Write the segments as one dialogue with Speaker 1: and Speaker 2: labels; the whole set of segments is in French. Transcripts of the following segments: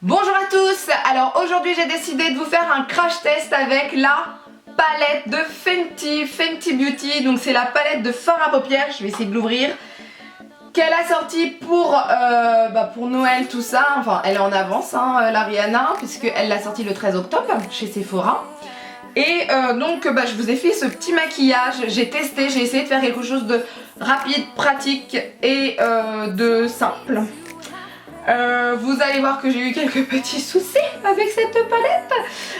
Speaker 1: Bonjour à tous. Alors aujourd'hui j'ai décidé de vous faire un crash test avec la palette de Fenty Beauty. Donc c'est la palette de fard à paupières, je vais essayer de l'ouvrir, qu'elle a sorti pour Noël, tout ça. Enfin elle est en avance la Rihanna, puisqu'elle l'a sorti le 13 octobre chez Sephora. Et je vous ai fait ce petit maquillage, j'ai testé, j'ai essayé de faire quelque chose de rapide, pratique et de simple. Vous allez voir que j'ai eu quelques petits soucis avec cette palette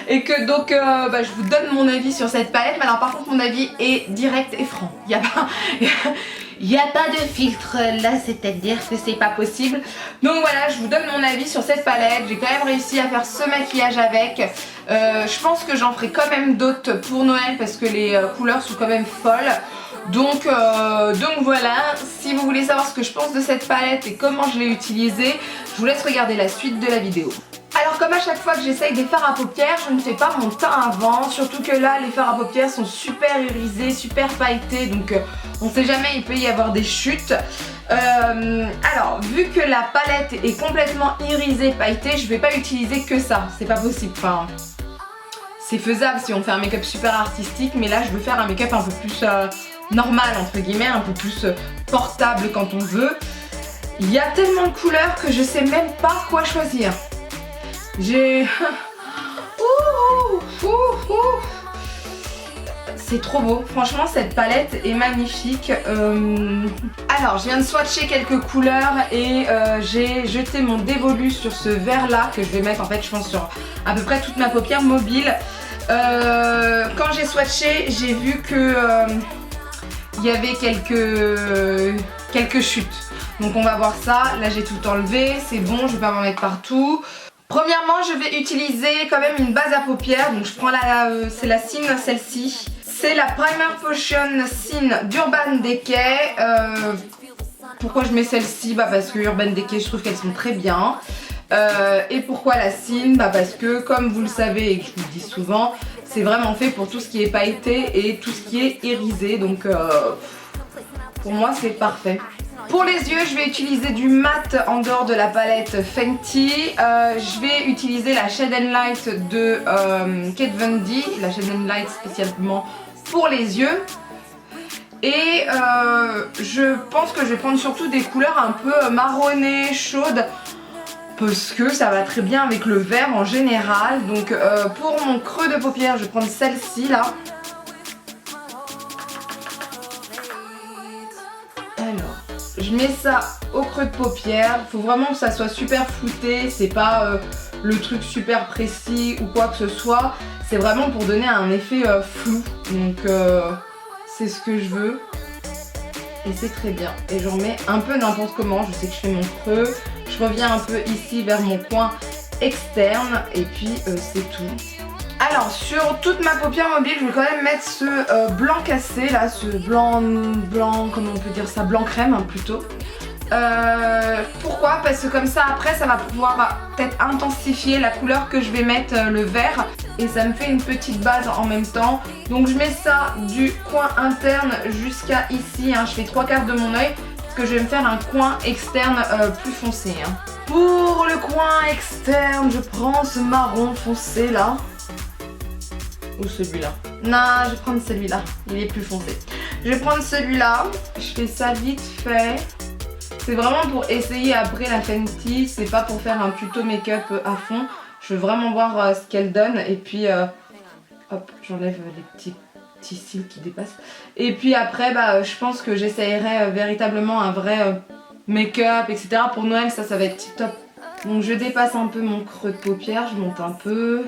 Speaker 1: et que donc je vous donne mon avis sur cette palette. Mais alors par contre mon avis est direct et franc. Il n'y a pas de filtre là, c'est-à-dire que c'est pas possible. Donc voilà, je vous donne mon avis sur cette palette. J'ai quand même réussi à faire ce maquillage avec. Je pense que j'en ferai quand même d'autres pour Noël parce que les couleurs sont quand même folles. Donc voilà, si vous voulez savoir ce que je pense de cette palette et comment je l'ai utilisée, je vous laisse regarder la suite de la vidéo. Alors comme à chaque fois que j'essaye des fards à paupières, je ne fais pas mon teint avant, surtout que là les fards à paupières sont super irisés, super pailletés, donc on sait jamais, il peut y avoir des chutes. Alors vu que la palette est complètement irisée, pailletée, je vais pas utiliser que ça, c'est pas possible. Enfin, c'est faisable si on fait un make-up super artistique, mais là je veux faire un make-up un peu plus normal entre guillemets, un peu plus portable quand on veut. Il y a tellement de couleurs que je sais même pas quoi choisir. C'est trop beau, franchement cette palette est magnifique. Alors je viens de swatcher quelques couleurs et j'ai jeté mon dévolu sur ce vert là que je vais mettre en fait je pense sur à peu près toute ma paupière mobile. Quand j'ai swatché j'ai vu que il y avait quelques chutes. Donc on va voir ça, là j'ai tout enlevé, c'est bon, je vais pas m'en mettre partout. Premièrement je vais utiliser quand même une base à paupières, donc je prends c'est la Cine, celle-ci. C'est la Primer Potion Cine d'Urban Decay. Pourquoi je mets celle-ci? Parce que Urban Decay je trouve qu'elles sont très bien. Et pourquoi la Cine? Parce que comme vous le savez et que je vous le dis souvent, c'est vraiment fait pour tout ce qui est pailleté et tout ce qui est irisé, donc pour moi c'est parfait. Pour les yeux je vais utiliser du mat en dehors de la palette Fenty. Je vais utiliser la Shade and Light de Kat Von D, la Shade and Light spécialement pour les yeux. Et je pense que je vais prendre surtout des couleurs un peu marronnées, chaudes, parce que ça va très bien avec le vert en général. Donc pour mon creux de paupière je vais prendre celle-ci là. Alors je mets ça au creux de paupière. Faut vraiment que ça soit super flouté, c'est pas le truc super précis ou quoi que ce soit. C'est vraiment pour donner un effet flou. Donc c'est ce que je veux. Et c'est très bien. Et j'en mets un peu n'importe comment. Je sais que je fais mon creux. Je reviens un peu ici vers mon coin externe. Et puis c'est tout. Alors sur toute ma paupière mobile, je vais quand même mettre ce blanc cassé là. Ce blanc, comment on peut dire ça? Blanc crème hein, plutôt. Pourquoi? Parce que comme ça après ça va pouvoir peut-être intensifier la couleur que je vais mettre, le vert. Et ça me fait une petite base en même temps. Donc je mets ça du coin interne jusqu'à ici hein. Je fais 3/4 de mon œil parce que je vais me faire un coin externe plus foncé hein. Pour le coin externe je prends ce marron foncé là. Ou celui-là. Non, je vais prendre celui-là, il est plus foncé. Je vais prendre celui-là, je fais ça vite fait. C'est vraiment pour essayer après la Fenty, c'est pas pour faire un tuto make-up à fond. Je veux vraiment voir ce qu'elle donne et puis hop, j'enlève les petits cils qui dépassent. Et puis après, je pense que j'essayerai véritablement un vrai make-up, etc. Pour Noël, ça va être tip top. Donc je dépasse un peu mon creux de paupière, je monte un peu.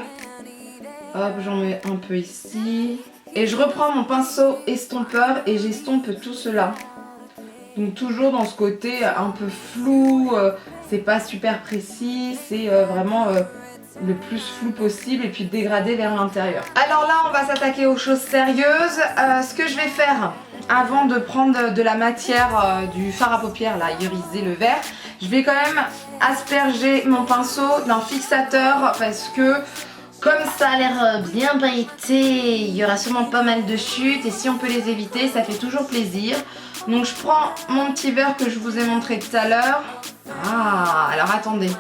Speaker 1: Hop, j'en mets un peu ici. Et je reprends mon pinceau estompeur et j'estompe tout cela. Donc toujours dans ce côté un peu flou, c'est pas super précis, c'est vraiment le plus flou possible et puis dégradé vers l'intérieur. Alors là on va s'attaquer aux choses sérieuses. Ce que je vais faire avant de prendre de la matière du fard à paupières là, irisé le vert, je vais quand même asperger mon pinceau d'un fixateur parce que comme ça a l'air bien pailleté, il y aura sûrement pas mal de chutes et si on peut les éviter, ça fait toujours plaisir. Donc je prends mon petit verre que je vous ai montré tout à l'heure. Ah, alors attendez.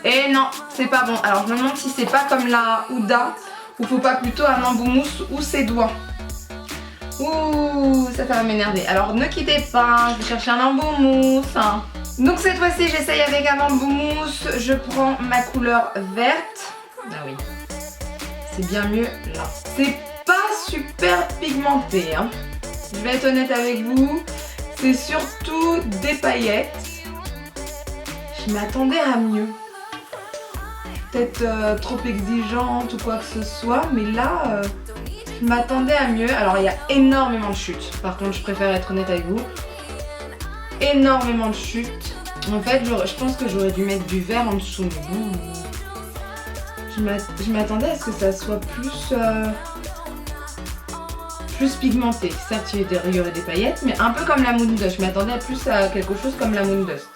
Speaker 1: Et non, c'est pas bon. Alors je me demande si c'est pas comme la Huda ou faut pas plutôt un embout mousse ou ses doigts. Ouh, ça va m'énerver. Alors ne quittez pas, je vais chercher un embout mousse. Donc cette fois-ci j'essaye avec un embout mousse. Je prends ma couleur verte. Ah oui, c'est bien mieux là. C'est pas super pigmenté, hein. Je vais être honnête avec vous. C'est surtout des paillettes. Je m'attendais à mieux. Peut-être trop exigeante ou quoi que ce soit, mais là, je m'attendais à mieux. Alors il y a énormément de chutes. Par contre, je préfère être honnête avec vous. Énormément de chutes. En fait, je pense que j'aurais dû mettre du vert en dessous. Mais bon, je m'attendais à ce que ça soit plus pigmenté. Certes, il y aurait des paillettes, mais un peu comme la Moondust. Je m'attendais à plus à quelque chose comme la Moondust.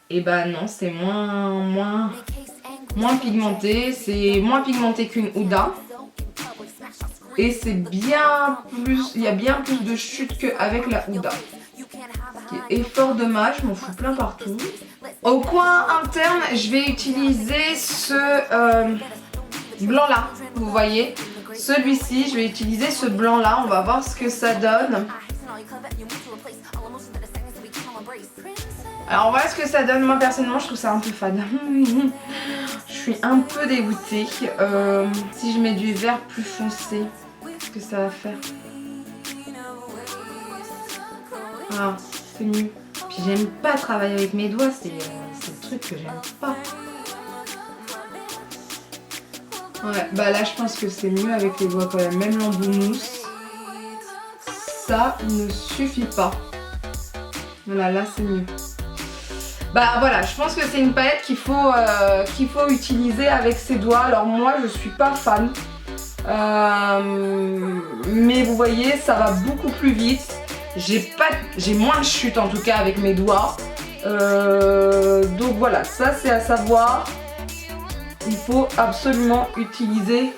Speaker 1: Et bah non, c'est moins pigmenté. C'est moins pigmenté qu'une Huda. Et c'est bien plus, il y a bien plus de chutes qu'avec la Huda. Et fort dommage, je m'en fous plein partout. Au coin interne, je vais utiliser ce blanc là, vous voyez. Celui-ci, je vais utiliser ce blanc là, on va voir ce que ça donne. Alors on va voir ce que ça donne. Moi personnellement je trouve ça un peu fade. Je suis un peu dégoûtée. Si je mets du vert plus foncé, qu'est-ce que ça va faire? Ah, c'est mieux. Puis j'aime pas travailler avec mes doigts, c'est le truc que j'aime pas. Ouais, bah là je pense que c'est mieux avec les doigts quand même. Même l'embout mousse, ça ne suffit pas. Voilà, là c'est mieux. Bah voilà, je pense que c'est une palette qu'il faut utiliser avec ses doigts. Alors moi je suis pas fan. Mais vous voyez, ça va beaucoup plus vite. J'ai moins de chutes en tout cas avec mes doigts. Donc voilà, ça c'est à savoir. Il faut absolument utiliser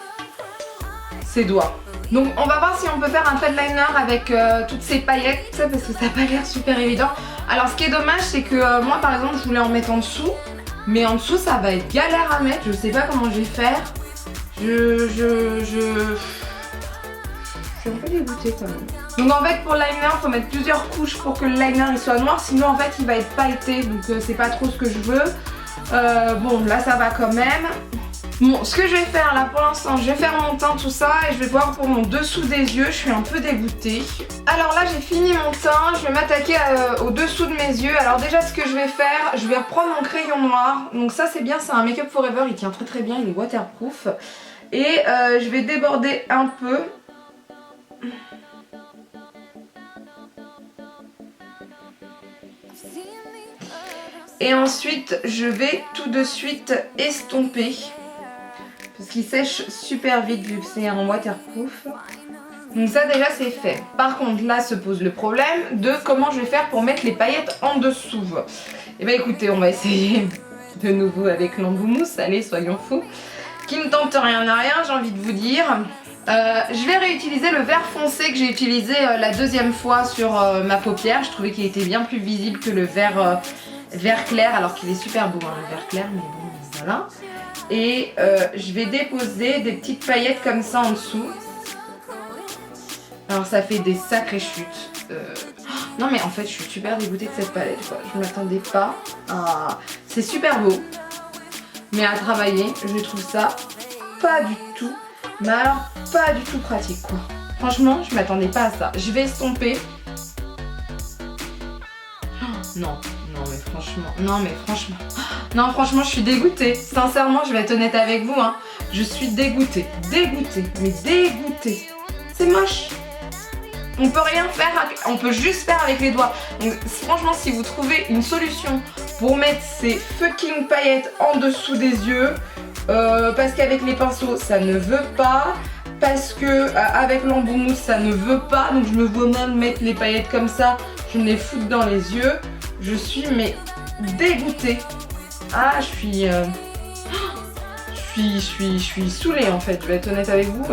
Speaker 1: ses doigts. Donc on va voir si on peut faire un fade liner avec toutes ces paillettes, parce que ça n'a pas l'air super évident. Alors ce qui est dommage, c'est que moi par exemple je voulais en mettre en dessous, mais en dessous ça va être galère à mettre, je sais pas comment je vais faire. Je suis un peu dégoûtée quand même. Donc en fait pour le liner, il faut mettre plusieurs couches pour que le liner il soit noir, sinon en fait il va être pailleté, donc c'est pas trop ce que je veux. Bon là ça va quand même. Bon, ce que je vais faire là pour l'instant, je vais faire mon teint, tout ça, et je vais voir pour mon dessous des yeux, je suis un peu dégoûtée. Alors là j'ai fini mon teint, je vais m'attaquer au dessous de mes yeux. Alors déjà ce que je vais faire, je vais reprendre mon crayon noir. Donc ça c'est bien, c'est un Make Up Forever, il tient très très bien, il est waterproof. Et je vais déborder un peu. Et ensuite je vais tout de suite estomper. Parce qu'il sèche super vite vu que c'est en waterproof. Donc ça déjà c'est fait. Par contre là se pose le problème de comment je vais faire pour mettre les paillettes en dessous. Et bah écoutez, on va essayer de nouveau avec l'embout mousse. Allez, soyons fous. Qui ne tente rien à rien, j'ai envie de vous dire. Je vais réutiliser le vert foncé que j'ai utilisé la deuxième fois sur ma paupière. Je trouvais qu'il était bien plus visible que le vert clair, alors qu'il est super beau hein, le vert clair, mais bon voilà. Et je vais déposer des petites paillettes comme ça en dessous. Alors ça fait des sacrées chutes. Non mais en fait je suis super dégoûtée de cette palette quoi. Je ne m'attendais pas à... C'est super beau, mais à travailler je trouve ça pas du tout, mais alors pas du tout pratique quoi. Franchement je m'attendais pas à ça. Je vais estomper. Non mais franchement je suis dégoûtée. Sincèrement je vais être honnête avec vous hein. Je suis dégoûtée, mais dégoûtée. C'est moche. On peut rien faire, on peut juste faire avec les doigts. Donc franchement si vous trouvez une solution pour mettre ces fucking paillettes en dessous des yeux, parce qu'avec les pinceaux ça ne veut pas, parce que avec l'embout mousse ça ne veut pas, donc je me vois même mettre les paillettes comme ça, je me les fous dans les yeux. Je suis mais dégoûtée. Ah je suis saoulée en fait, je vais être honnête avec vous.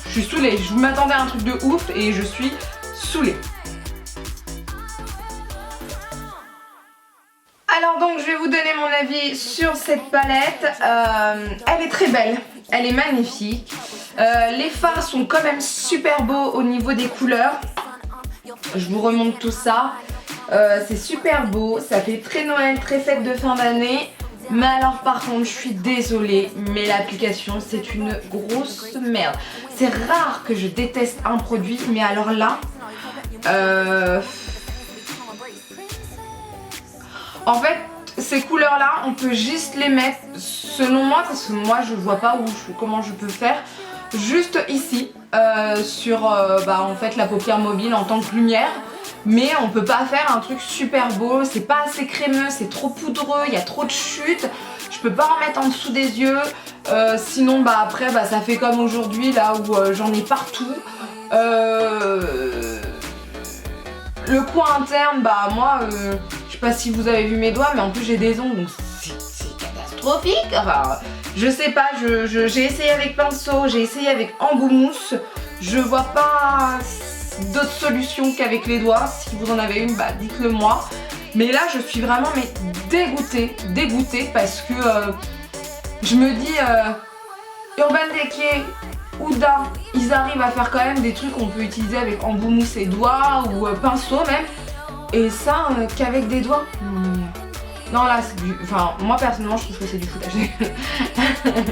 Speaker 1: Je suis saoulée, je m'attendais à un truc de ouf et je suis saoulée. Alors donc je vais vous donner donner mon avis sur cette palette. Elle est très belle, elle est magnifique. Les fards sont quand même super beaux au niveau des couleurs. Je vous remonte tout ça. C'est super beau, ça fait très Noël, très fête de fin d'année. Mais alors par contre, je suis désolée, mais l'application c'est une grosse merde. C'est rare que je déteste un produit, mais alors là... En fait, ces couleurs là, on peut juste les mettre, selon moi, parce que moi je vois pas comment je peux faire, juste ici, sur en fait la paupière mobile en tant que lumière. Mais on peut pas faire un truc super beau, c'est pas assez crémeux, c'est trop poudreux, il y a trop de chutes. Je peux pas en mettre en dessous des yeux, sinon après ça fait comme aujourd'hui là où j'en ai partout. Le coin interne, moi je sais pas si vous avez vu mes doigts, mais en plus j'ai des ongles, donc c'est catastrophique. Enfin, je sais pas, j'ai essayé avec pinceau, j'ai essayé avec embout mousse, je vois pas d'autres solutions qu'avec les doigts. Si vous en avez une, dites-le moi. Mais là je suis vraiment dégoûtée parce que je me dis Urban Decay, Huda, ils arrivent à faire quand même des trucs qu'on peut utiliser avec embout mousse et doigts ou pinceau même, et ça qu'avec des doigts. Non là c'est du... Enfin moi personnellement je trouve que c'est du foutage de gueule.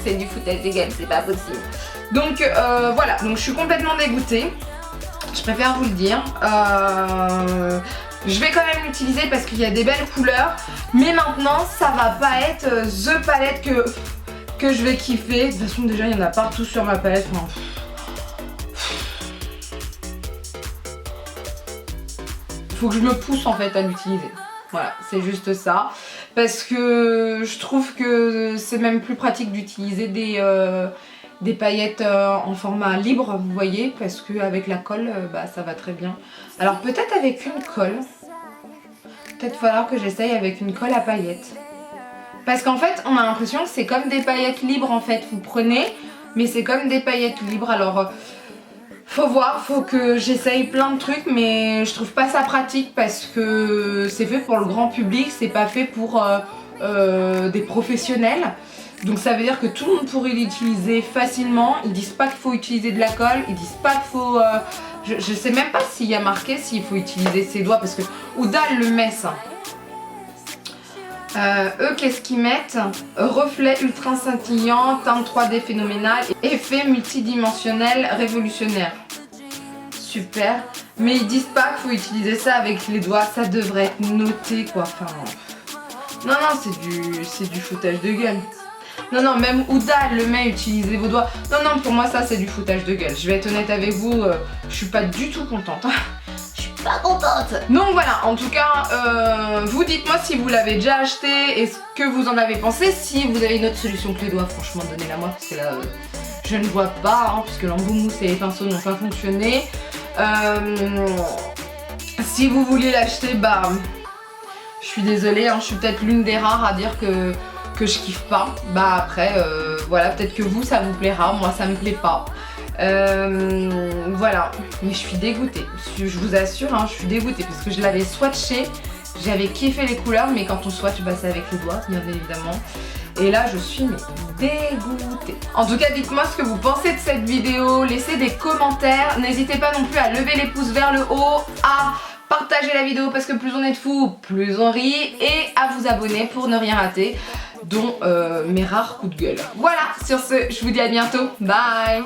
Speaker 1: C'est du foutage de gueule, c'est pas possible. Donc voilà, donc je suis complètement dégoûtée. Je préfère vous le dire. Je vais quand même l'utiliser parce qu'il y a des belles couleurs. Mais maintenant ça va pas être the palette que je vais kiffer. De toute façon déjà il y en a partout sur ma palette. Enfin, faut que je me pousse en fait à l'utiliser. Voilà, c'est juste ça. Parce que je trouve que c'est même plus pratique d'utiliser des paillettes en format libre, vous voyez, parce qu'avec la colle, ça va très bien. Alors peut-être avec une colle, peut-être falloir que j'essaye avec une colle à paillettes. Parce qu'en fait, on a l'impression que c'est comme des paillettes libres en fait, vous prenez, mais c'est comme des paillettes libres. Alors faut voir, faut que j'essaye plein de trucs, mais je trouve pas ça pratique parce que c'est fait pour le grand public, c'est pas fait pour des professionnels. Donc ça veut dire que tout le monde pourrait l'utiliser facilement. Ils disent pas qu'il faut utiliser de la colle, ils disent pas qu'il faut... je sais même pas s'il y a marqué s'il faut utiliser ses doigts parce que Huda le met ça. Eux qu'est-ce qu'ils mettent? Reflet ultra scintillant, teinte 3D phénoménal, effet multidimensionnel révolutionnaire. Super. Mais ils disent pas qu'il faut utiliser ça avec les doigts, ça devrait être noté quoi. Enfin... Non, c'est du foutage de gueule. Non, même Huda le met, utilisez vos doigts. Non, pour moi ça c'est du foutage de gueule. Je vais être honnête avec vous, je suis pas du tout contente. Je suis pas contente. Donc voilà, en tout cas, vous dites-moi si vous l'avez déjà acheté et ce que vous en avez pensé. Si vous avez une autre solution que les doigts, franchement donnez-la moi parce que là, je ne vois pas, puisque l'embout mousse et les pinceaux n'ont pas fonctionné. Si vous vouliez l'acheter, je suis désolée, je suis peut-être l'une des rares à dire que je kiffe pas. Après, voilà, peut-être que vous ça vous plaira, moi ça me plaît pas. Voilà, mais je suis dégoûtée, je vous assure, je suis dégoûtée parce que je l'avais swatché, j'avais kiffé les couleurs, mais quand on swatch, c'est avec les doigts, bien évidemment. Et là, je suis dégoûtée. En tout cas, dites-moi ce que vous pensez de cette vidéo, laissez des commentaires, n'hésitez pas non plus à lever les pouces vers le haut, à partager la vidéo parce que plus on est de fous, plus on rit, et à vous abonner pour ne rien rater, dont mes rares coups de gueule. Voilà, sur ce, je vous dis à bientôt, bye.